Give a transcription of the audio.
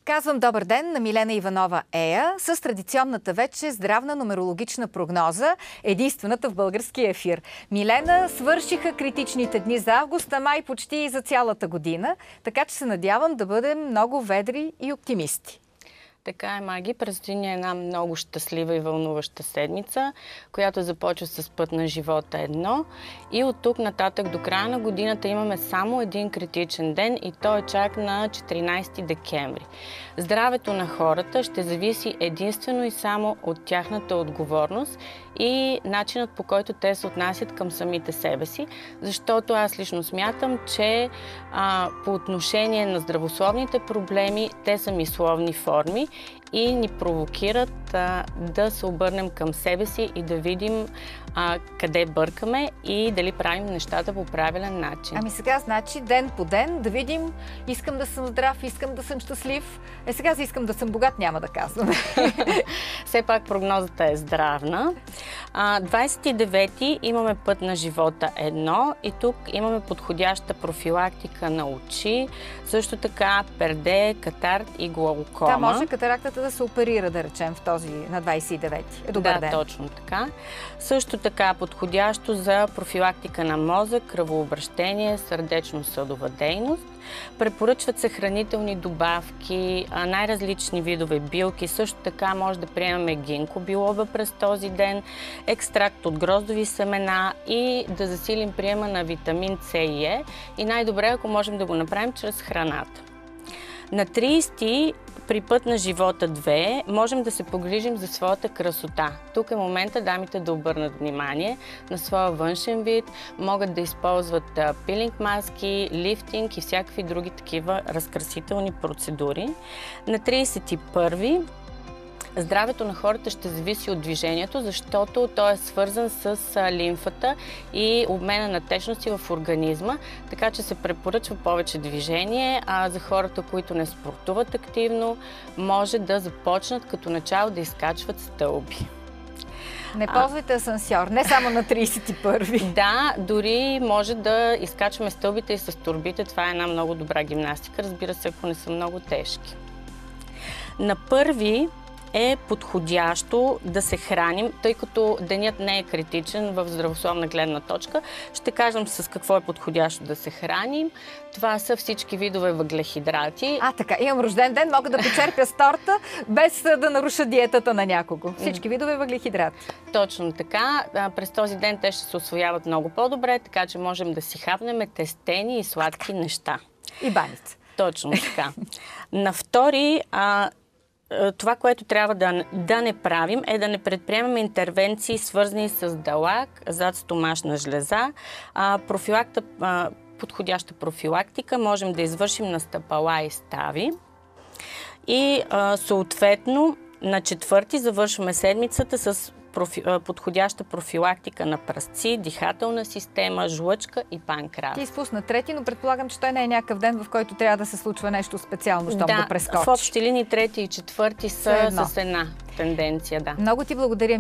Казвам добър ден на Милена Иванова Ея с традиционната вече здравна нумерологична прогноза, единствената в българския ефир. Милена, свършиха критичните дни за август, а май почти и за цялата година, така че се надявам да бъдем много ведри и оптимисти. Така е, Маги. Предстои ни една много щастлива и вълнуваща седмица, която започва с път на живота 1. И от тук нататък до края на годината имаме само един критичен ден и той е чак на 14 декември. Здравето на хората ще зависи единствено и само от тяхната отговорност и начинът, по който те се отнасят към самите себе си, защото аз лично смятам, че по отношение на здравословните проблеми, те са мисловни форми и ни провокират да се обърнем към себе си и да видим къде бъркаме и дали правим нещата по правилен начин. Ами сега, значи, ден по ден да видим, искам да съм здрав, искам да съм щастлив. Сега си искам да съм богат, няма да казвам. Все пак прогнозата е здравна. 29-ти имаме път на живота 1 и тук имаме подходяща профилактика на очи, също така перде, катаракт и глаукома. Да, може катарактата да се оперира, да речем, в този на 29-ти. Добър ден. Да, точно така. Също така подходящо за профилактика на мозък, кръвообращение, сърдечно-съдова дейност. Препоръчват се хранителни добавки, най-различни видове билки. Също така може да приемаме гинко билоба през този ден, екстракт от гроздови семена и да засилим приема на витамин С и Е. И най-добре, ако можем да го направим чрез храната. На 30-ти при път на живота 2 можем да се погрижим за своята красота. Тук е момента дамите да обърнат внимание на своя външен вид, могат да използват пилинг маски, лифтинг и всякакви други такива разкрасителни процедури. На 31-ви здравето на хората ще зависи от движението, защото той е свързан с лимфата и обмена на течности в организма, така че се препоръчва повече движение, а за хората, които не спортуват активно, може да започнат като начало да изкачват стълби. Не ползвайте асансьор, не само на 31-ви. Да, дори може да изкачваме стълбите и с турбите. Това е една много добра гимнастика, разбира се, ако не са много тежки. На 1-ви е подходящо да се храним, тъй като денят не е критичен в здравословна гледна точка. Ще кажем с какво е подходящо да се храним. Това са всички видове въглехидрати. Така, имам рожден ден, мога да почерпя с торта, без да наруша диетата на някого. Всички видове въглехидрати. Точно така. През този ден те ще се усвояват много по-добре, така че можем да си хапнем тестени и сладки неща. И баница. Точно така. На 2-ри това, което трябва да не правим, е да не предприемаме интервенции, свързани с далак, задстомашна жлеза. Подходяща профилактика можем да извършим на стъпала и стави. И съответно на 4-ти завършваме седмицата с подходяща профилактика на пръстци, дихателна система, жлъчка и панкреас. Ти изпусна 3-ти, но предполагам, че той не е някакъв ден, в който трябва да се случва нещо специално, щом да прескочи. В общи линии 3-ти и 4-ти са с една тенденция. Да. Много ти благодаря,